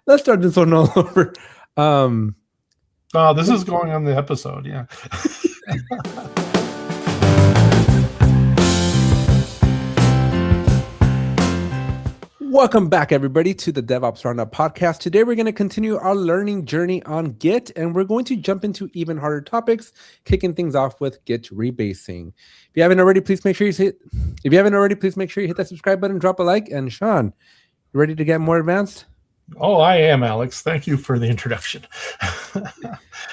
Let's start this one all over. This is going on the episode, yeah. Welcome back, everybody, to the DevOps Roundup podcast. Today, we're going to continue our learning journey on Git, and we're going to jump into even harder topics, kicking things off with Git rebasing. If you haven't already, please make sure you hit that subscribe button, drop a like, and Shawn, you ready to get more advanced? Oh, I am, Alex. Thank you for the introduction.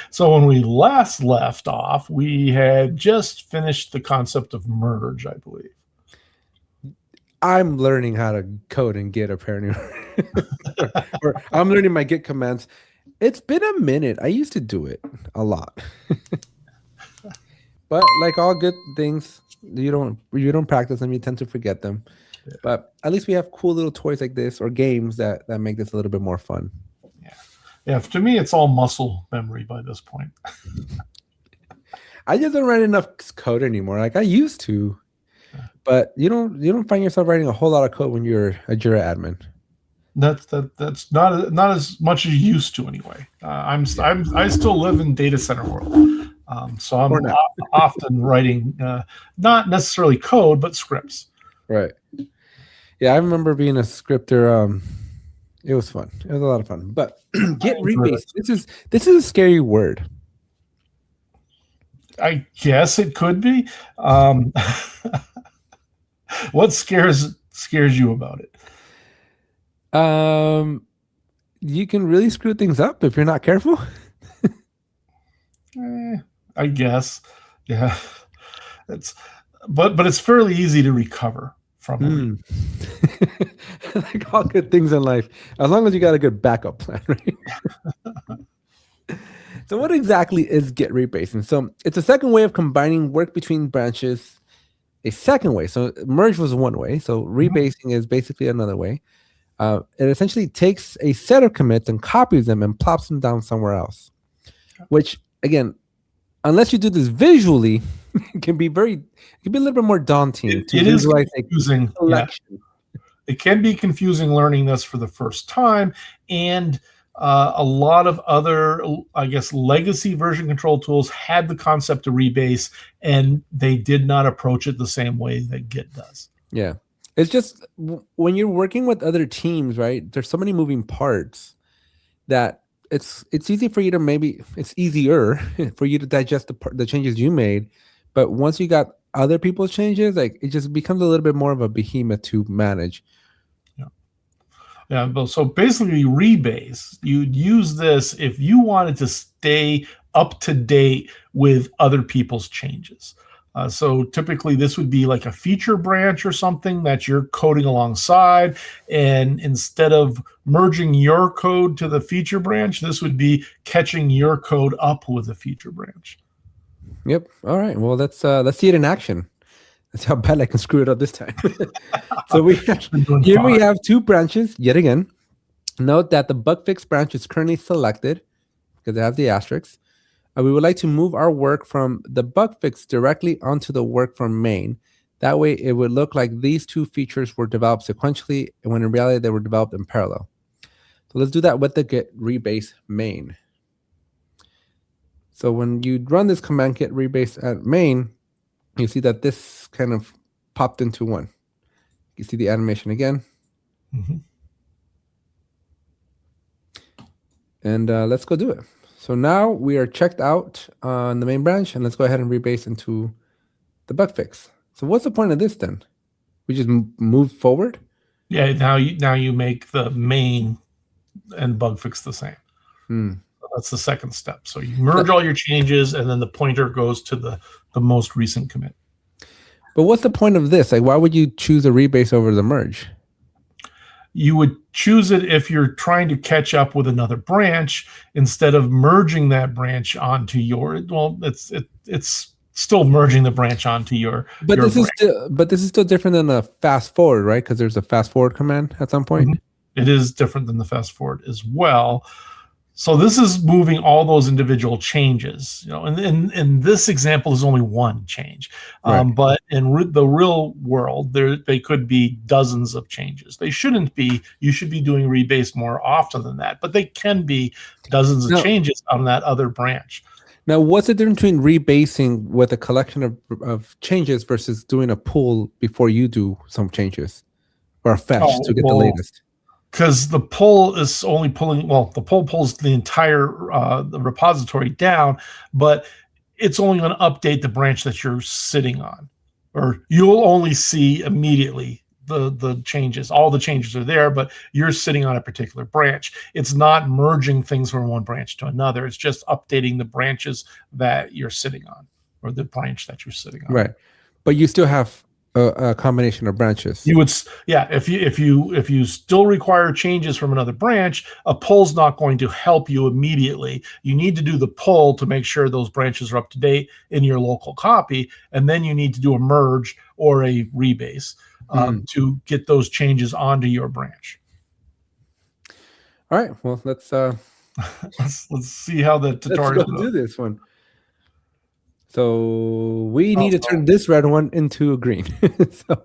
So when we last left off, we had just finished the concept of merge, I believe. I'm learning how to code in Git, apparently. Or I'm learning my Git commands. It's been a minute. I used to do it a lot. But like all good things, you don't practice them, you tend to forget them. Yeah. But at least we have cool little toys like this or games that make this a little bit more fun. Yeah, to me, it's all muscle memory by this point. I just don't write enough code anymore. Like I used to. But you don't find yourself writing a whole lot of code when you're a Jira admin. That's not as much as you used to anyway. I still live in data center world, so I'm often writing not necessarily code but scripts. Right. Yeah, I remember being a scripter. It was fun. It was a lot of fun. But Git rebase. This is a scary word. I guess it could be. What scares you about it? You can really screw things up if you're not careful. I guess, yeah. But it's fairly easy to recover from it. Like all good things in life, as long as you got a good backup plan, right? So, what exactly is Git rebasing? So, it's a second way of combining work between branches. A second way. So merge was one way. So rebasing is basically another way. It essentially takes a set of commits and copies them and plops them down somewhere else. Which, again, unless you do this visually, it can be a little bit more daunting. It is confusing. Yeah. It can be confusing learning this for the first time, and a lot of other, I guess, legacy version control tools had the concept of rebase, and they did not approach it the same way that Git does. Yeah. It's just when you're working with other teams, right? There's so many moving parts that it's easy for you to it's easier for you to digest the changes you made. But once you got other people's changes, like it just becomes a little bit more of a behemoth to manage. Yeah, so basically rebase, you'd use this if you wanted to stay up to date with other people's changes. So typically this would be like a feature branch or something that you're coding alongside. And instead of merging your code to the feature branch, this would be catching your code up with a feature branch. Yep. All right. Well, let's see it in action. That's how bad I can screw it up this time. So we have two branches yet again. Note that the bug fix branch is currently selected because it has the asterisk. We would like to move our work from the bug fix directly onto the work from main. That way it would look like these two features were developed sequentially, and when in reality they were developed in parallel. So let's do that with the git rebase main. So when you run this command git rebase at main, you see that this kind of popped into one. You see the animation again. Mm-hmm. And let's go do it. So now we are checked out on the main branch, and let's go ahead and rebase into the bug fix. So what's the point of this then? We just move forward? Yeah, now you make the main and bug fix the same. That's the second step. So you merge all your changes, and then the pointer goes to the most recent commit. But what's the point of this? Like, why would you choose a rebase over the merge? You would choose it if you're trying to catch up with another branch instead of merging that branch onto your. Well, it's still merging the branch onto your. But your this is still different than a fast forward, right? Because there's a fast forward command at some point. Mm-hmm. It is different than the fast forward as well. So this is moving all those individual changes, and in this example is only one change, Right. but in the real world, they could be dozens of changes. They shouldn't be. You should be doing rebase more often than that, but they can be dozens of Now, changes on that other branch. now, what's the difference between rebasing with a collection of changes versus doing a pull before you do some changes, or a fetch to get the latest? Because the pull is only pulling, the pull pulls the entire the repository down, but it's only going to update the branch that you're sitting on, or you'll only see immediately the changes. All the changes are there, but you're sitting on a particular branch. It's not merging things from one branch to another. It's just updating the branches that you're sitting on, or the branch that you're sitting on. Right, but you still have a combination of branches. You would, yeah. If you still require changes from another branch, a pull's not going to help you immediately. You need to do the pull to make sure those branches are up to date in your local copy, and then you need to do a merge or a rebase to get those changes onto your branch. All right. Well, let's let's see how the tutorial. Let's go do this one. So we need to turn this red one into a green. So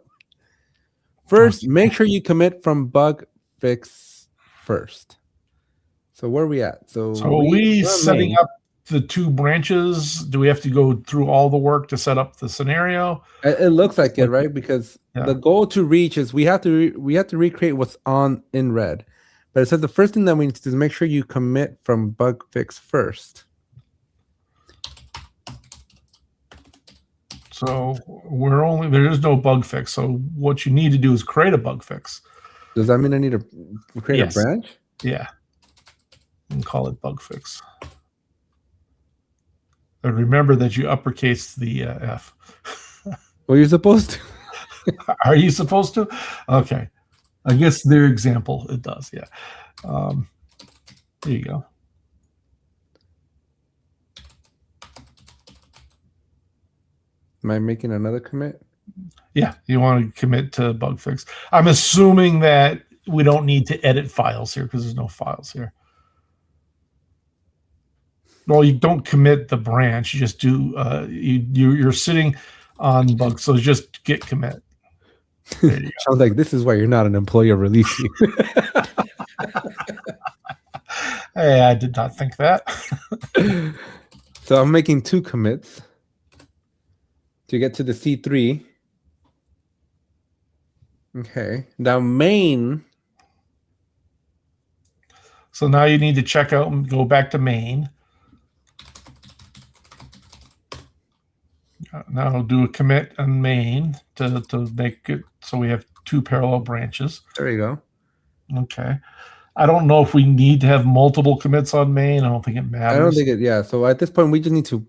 first, make sure you commit from bug fix first. So where are we at? So we setting up the two branches. Do we have to go through all the work to set up the scenario? It looks like it, right? Because the goal to reach is we have to recreate what's on in red. But it says the first thing that we need to do is make sure you commit from bug fix first. So there is no bug fix. So what you need to do is create a bug fix. Does that mean I need to create a branch? Yeah. And call it bug fix. And remember that you uppercase the F. Well, you're supposed to. Are you supposed to? Okay. I guess their example, it does. Yeah. There you go. Am I making another commit? Yeah, you want to commit to bug fix. I'm assuming that we don't need to edit files here because there's no files here. Well, you don't commit the branch. You just do. You're sitting on bug, so just git commit. Sounds like this is why you're not an employee of Release You. Hey, I did not think that. So I'm making two commits to get to the C3. Okay. Now main. So now you need to check out and go back to main. Now do a commit on main to make it so we have two parallel branches. There you go. Okay. I don't know if we need to have multiple commits on main. I don't think it matters. I don't think it. Yeah. So at this point, we just need to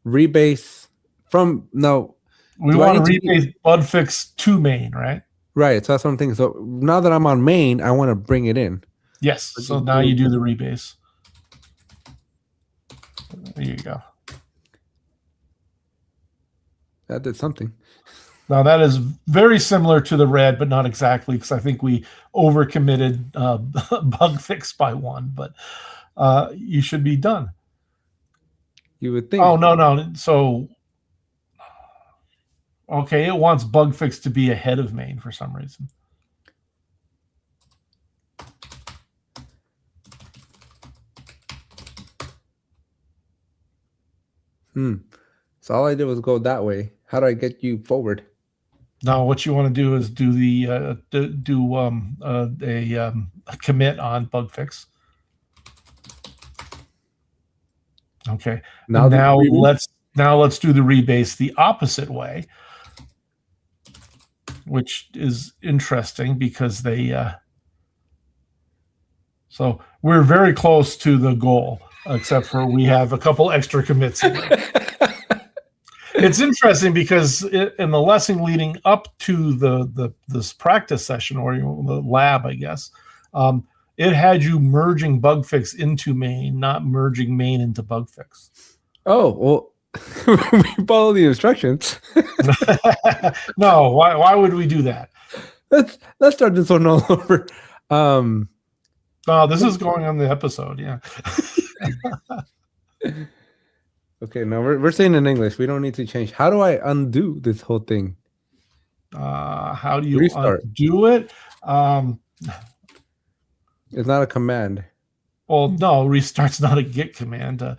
rebase from now. We want to rebase bug fix to main, right? Right. So that's what I'm thinking. So now that I'm on main, I want to bring it in. Yes. So now you do the rebase. There you go. That did something. Now that is very similar to the red, but not exactly, because I think we overcommitted bug fix by one, but you should be done. You would think. Oh, no. So, okay, it wants bug fix to be ahead of main for some reason. So all I did was go that way. How do I get you forward? Now, what you want to do is do a commit on bug fix. Okay. Now let's do the rebase the opposite way, which is interesting because so we're very close to the goal, except for we have a couple extra commits in there. It's interesting because in the lesson leading up to this practice session, or the lab, I guess, it had you merging bug fix into main, not merging main into bug fix. Oh, well, we follow the instructions. No, why would we do that? Let's start this one all over. Oh, this is going on the episode. Yeah. Okay, no, we're saying in English. We don't need to change. How do I undo this whole thing? How do you Restart. undo it? It's not a command. Well, no, restart's not a git command. No,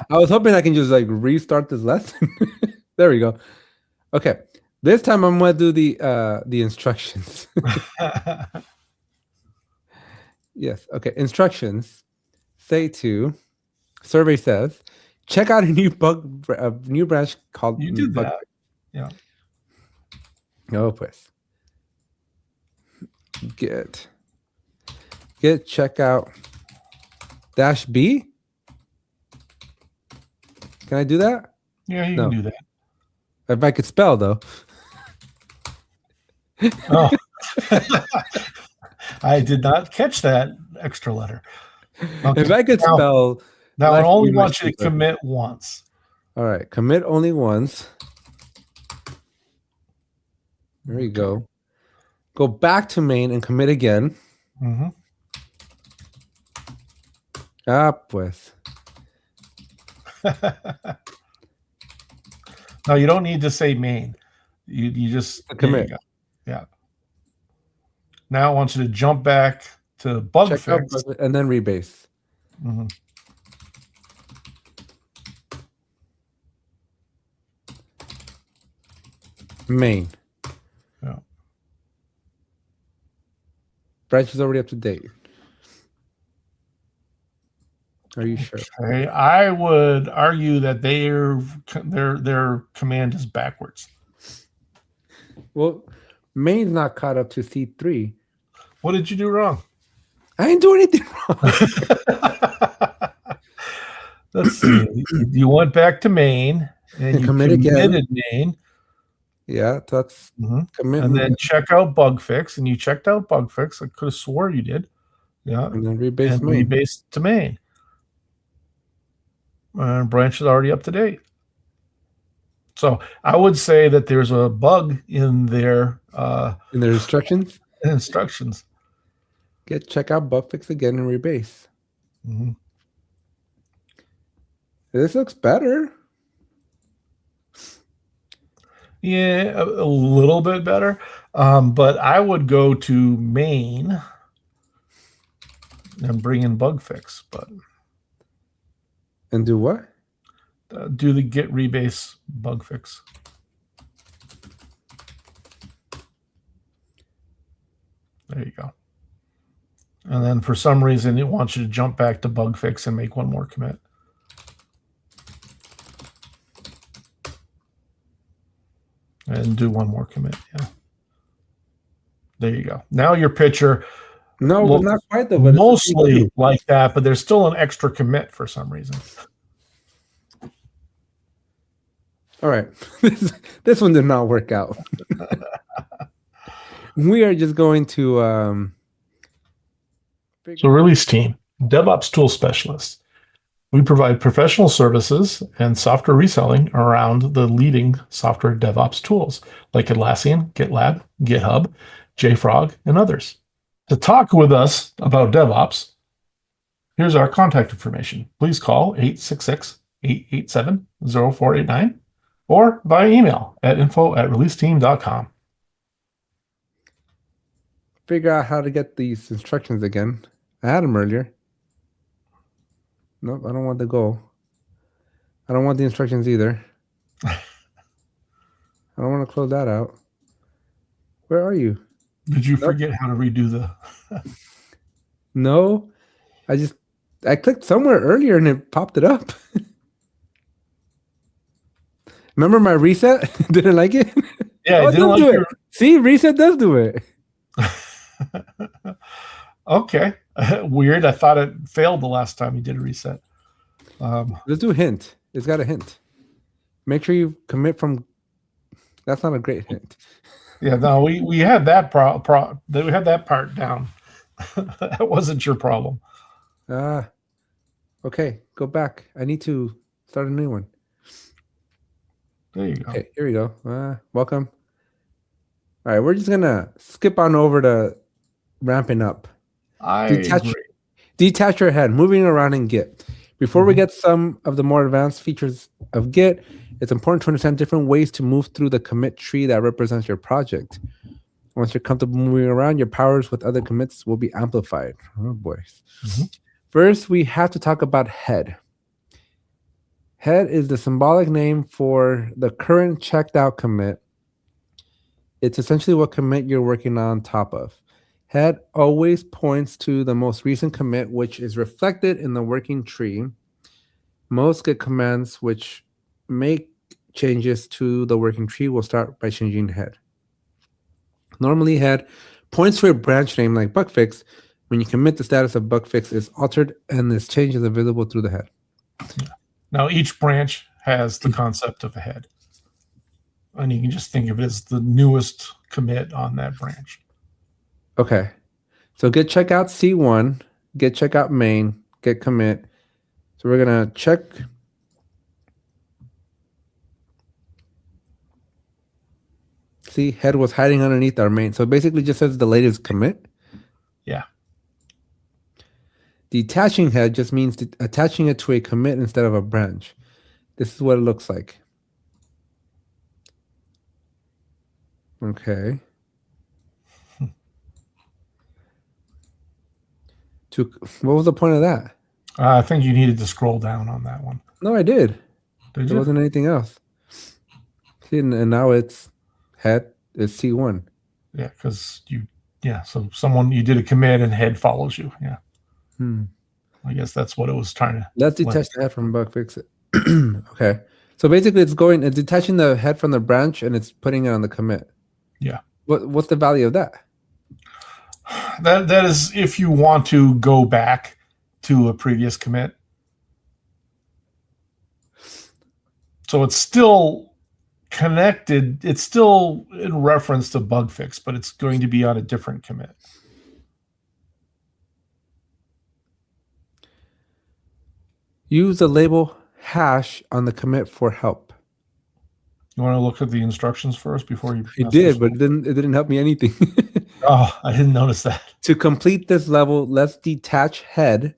I was hoping I can just like restart this lesson. There we go. Okay. This time I'm gonna do the instructions. Yes. Okay. Instructions. Say to survey says, check out a new branch called You did bug. that. Yeah. No, pues. Git checkout -b. Can I do that? Yeah, you No. can do that. If I could spell though. Oh. I did not catch that extra letter. Okay. If I could spell. Now I only want you to commit once. All right, commit only once. There you go. Go back to main and commit again. Mm-hmm. Ah, pues. No, you don't need to say main. You just commit. Yeah. Now I want you to jump back to bug fix and then rebase. Mm-hmm. Main. Yeah. Branch is already up to date. Are you sure? Okay. I would argue that their command is backwards. Well, main's not caught up to C3. What did you do wrong? I didn't do anything wrong. Let's see. You went back to main and you committed again. Main. Yeah, that's commit. And then check out bug fix, and you checked out bug fix. I could have swore you did. Yeah. And then rebase main. Rebase to main. Branch is already up to date. So I would say that there's a bug in their instructions. Instructions. Check out bug fix again and rebase. Mm-hmm. This looks better. Yeah, a little bit better. But I would go to main and bring in bug fix. And do what? Do the git rebase bug fix. There you go. And then for some reason, it wants you to jump back to bug fix and make one more commit. And do one more commit. Yeah. There you go. Now your picture. No, but not quite though. But mostly like that, but there's still an extra commit for some reason. All right. This one did not work out. We are just going to So release team, DevOps tool specialists. We provide professional services and software reselling around the leading software DevOps tools like Atlassian, GitLab, GitHub, JFrog, and others. To talk with us about DevOps, here's our contact information. Please call 866-887-0489 or via email at info@releaseteam.com. Figure out how to get these instructions again. I had them earlier. Nope, I don't want the goal. I don't want the instructions either. I don't want to close that out. Where are you? Did you forget how to redo the... No, I clicked somewhere earlier and it popped it up. Remember my reset? Didn't like it? Yeah, I didn't like it. See, reset does do it. Okay. Weird. I thought it failed the last time you did a reset. Let's do a hint. It's got a hint. Make sure you commit from... That's not a great hint. Yeah, no, we had that we had that part down. That wasn't your problem. Okay, go back. I need to start a new one. There you go. Okay, here we go. Welcome. All right, we're just gonna skip on over to ramping up. I agree. Detach your head, moving around in Git. Before we get some of the more advanced features of Git, it's important to understand different ways to move through the commit tree that represents your project. Once you're comfortable moving around, your powers with other commits will be amplified. Oh boy. First, we have to talk about head. Head is the symbolic name for the current checked out commit. It's essentially what commit you're working on top of. Head always points to the most recent commit, which is reflected in the working tree. Most Git commands which make changes to the working tree will start by changing head. Normally, head points to a branch name like bug fix. When you commit, the status of bug fix is altered, and this change is visible through the head. Now, each branch has the concept of a head. And you can just think of it as the newest commit on that branch. Okay. So git checkout C1, git checkout main, git commit. So we're going to check. See, head was hiding underneath our main. So it basically just says the latest commit. Yeah. Detaching head just means attaching it to a commit instead of a branch. This is what it looks like. Okay. What was the point of that? I think you needed to scroll down on that one. No, I did. Did there wasn't anything else. See, and now it's head is C1. Yeah, because so you did a commit and head follows you. Yeah. I guess that's what it was trying to. Let's detach the head from bug fix it. Okay. So basically it's detaching the head from the branch and it's putting it on the commit. Yeah. What's the value of that? That is if you want to go back to a previous commit. So it's still connected. It's still in reference to bug fix, but it's going to be on a different commit. Use the label hash on the commit for help. You want to look at the instructions first before you? It did, but it didn't help me anything. Oh, I didn't notice that. To complete this level, let's detach head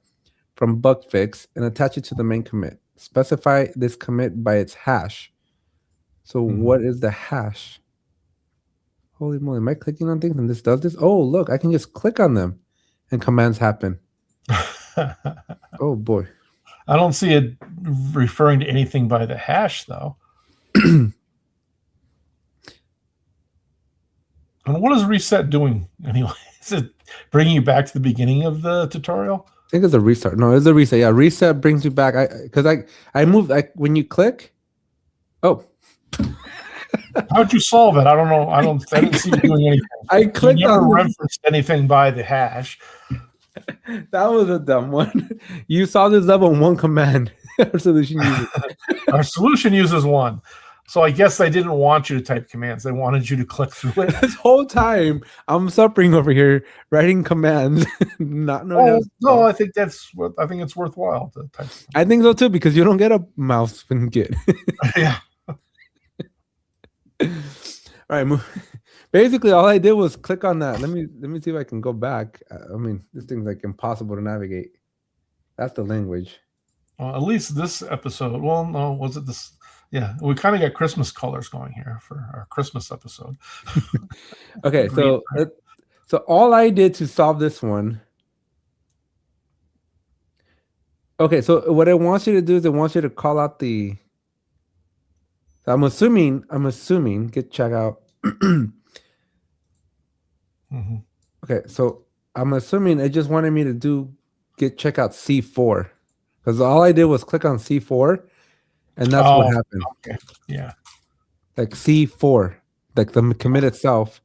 from bug fix and attach it to the main commit. Specify this commit by its hash. So what is the hash? Holy moly, am I clicking on things and this does this? Oh, look, I can just click on them and commands happen. Oh boy. I don't see it referring to anything by the hash though. And what is reset doing anyway? Is it bringing you back to the beginning of the tutorial? I think it's a restart. No, it's a reset. Yeah, reset brings you back. I moved. When you click. Oh. How'd you solve it? I don't know. I didn't see you doing anything. I clicked on referenced anything by the hash. That was a dumb one. You saw this level in one command. Our solution uses. Our solution uses one. So I guess they didn't want you to type commands. They wanted you to click through it. This whole time, I'm suffering over here writing commands, not knowing. No, I think it's worthwhile to type. I think so too, because you don't get a mouse when Git. Yeah. All right. Basically, all I did was click on that. Let me see if I can go back. I mean, this thing's like impossible to navigate. That's the language. Well, at least this episode. Well, no, was it this? Yeah, we kind of got Christmas colors going here for our Christmas episode. Okay, so all I did to solve this one. Okay, so what it wants you to do is it wants you to call out the. So I'm assuming git checkout. Okay, so I'm assuming it just wanted me to do git checkout C4 because all I did was click on C4. And that's what happened. Okay. Yeah. Like C4, like the commit itself.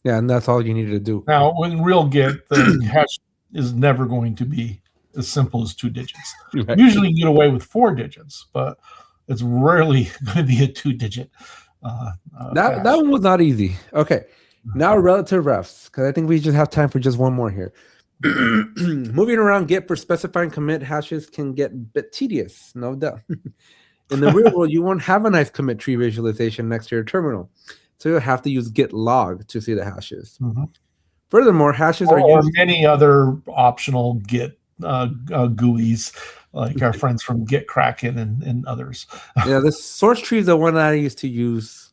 Yeah, and that's all you needed to do. Now, in real Git, the hash is never going to be as simple as 2 digits. Right. Usually you get away with 4 digits, but it's rarely going to be a 2-digit. That one was not easy. Okay. Now relative refs, because I think we just have time for just one more here. Moving around Git for specifying commit hashes can get a bit tedious, no doubt. In the real world, you won't have a nice commit tree visualization next to your terminal, so you'll have to use git log to see the hashes. Furthermore, hashes are or used. many other optional Git GUIs, like our friends from Git Kraken and others. Yeah, the source tree is the one that I used to use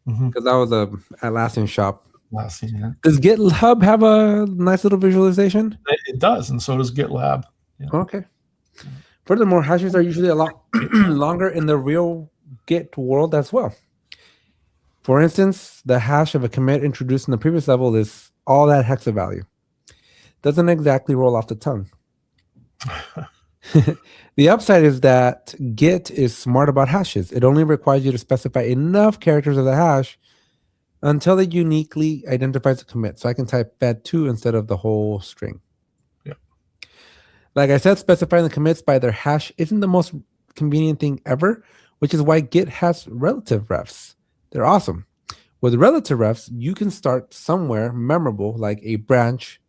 Mhm. because I was a Atlassian shop. Last thing, yeah. Does GitHub have a nice little visualization? It does, and so does GitLab. Yeah. Okay. Furthermore, hashes are usually a lot longer in the real Git world as well. For instance, the hash of a commit introduced in the previous level is all that hexa value. Doesn't exactly roll off the tongue. The upside is that Git is smart about hashes. It only requires you to specify enough characters of the hash until it uniquely identifies a commit. So I can type fed2 instead of the whole string. Yeah. Like I said, specifying the commits by their hash isn't the most convenient thing ever, which is why Git has relative refs. They're awesome. With relative refs, you can start somewhere memorable, like a branch,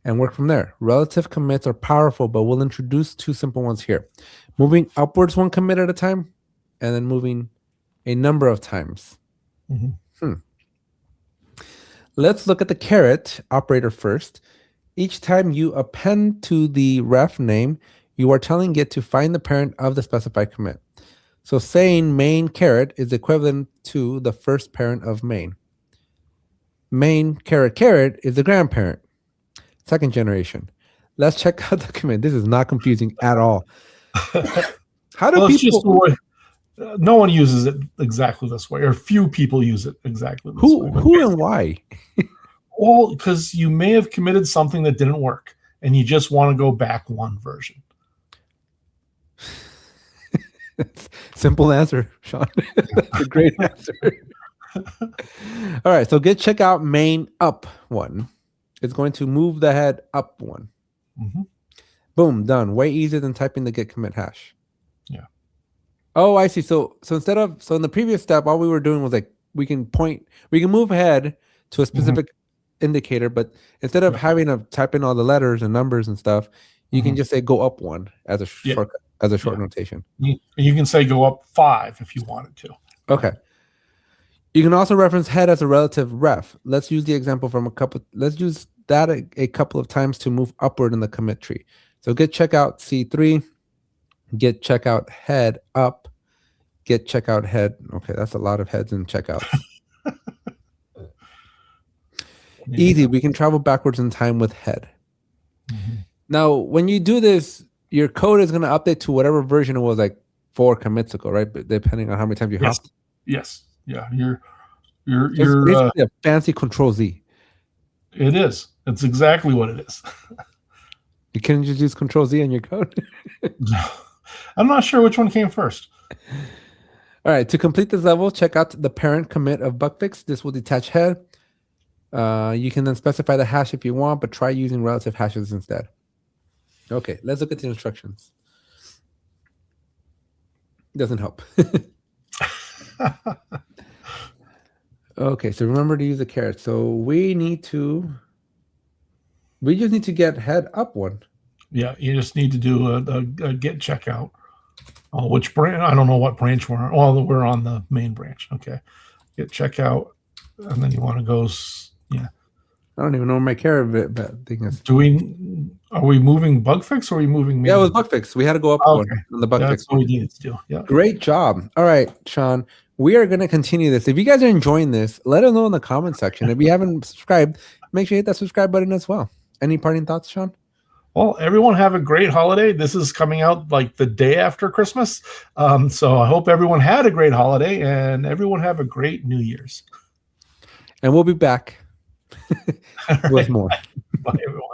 and work from there. Relative commits are powerful, but we'll introduce two simple ones here. Moving upwards one commit at a time, and then moving a number of times. Mm-hmm. Let's look at the caret operator first. Each time you append to the ref name, you are telling Git to find the parent of the specified commit. So saying main caret is equivalent to the first parent of main. Main caret is the grandparent. Second generation. Let's check out the commit. This is not confusing at all. How do people? No one uses it exactly this way, or few people use it exactly this way. Who and why? Well, because you may have committed something that didn't work, and you just want to go back one version. Simple answer, Shawn. That's a great answer. All right, so Git checkout main up one. It's going to move the head up one. Mm-hmm. Boom, done. Way easier than typing the git commit hash. Yeah. Oh, I see. So in the previous step, all we were doing was like we can move ahead to a specific indicator, but instead of having to type in all the letters and numbers and stuff, you can just say go up one as a shortcut, as a short notation. You can say go up 5 if you wanted to. Okay. You can also reference head as a relative ref. Let's use the example from let's use that a couple of times to move upward in the commit tree. So git checkout C3, git checkout head up, git checkout head. Okay, that's a lot of heads and checkouts. Easy. We can travel backwards in time with head. Mm-hmm. Now, when you do this, your code is going to update to whatever version it was like 4 commits ago, right? But depending on how many times you hopped. Yes. Yeah. It's basically a fancy Control Z. It is. It's exactly what it is. You couldn't just use Control Z on your code? I'm not sure which one came first. All right. To complete this level, check out the parent commit of bugfix. This will detach head. You can then specify the hash if you want, but try using relative hashes instead. Okay, let's look at the instructions. Doesn't help. Okay, so remember to use the caret. So we just need to get head up one. Yeah, you just need to do a git checkout. Oh, which branch? I don't know what branch we're on. Well, we're on the main branch. Okay, git checkout, and then you want to go. Yeah. I don't even know where my caret thing is. Are we moving bug fix or are we moving? Yeah, it was bug fix. We had to go up one on the bug fix. That's what we needed to do. Yeah. Great job. All right, Shawn. We are going to continue this. If you guys are enjoying this, let us know in the comment section. If you haven't subscribed, make sure you hit that subscribe button as well. Any parting thoughts, Shawn? Well, everyone have a great holiday. This is coming out like the day after Christmas. So I hope everyone had a great holiday and everyone have a great New Year's. And we'll be back with more. Bye, everyone.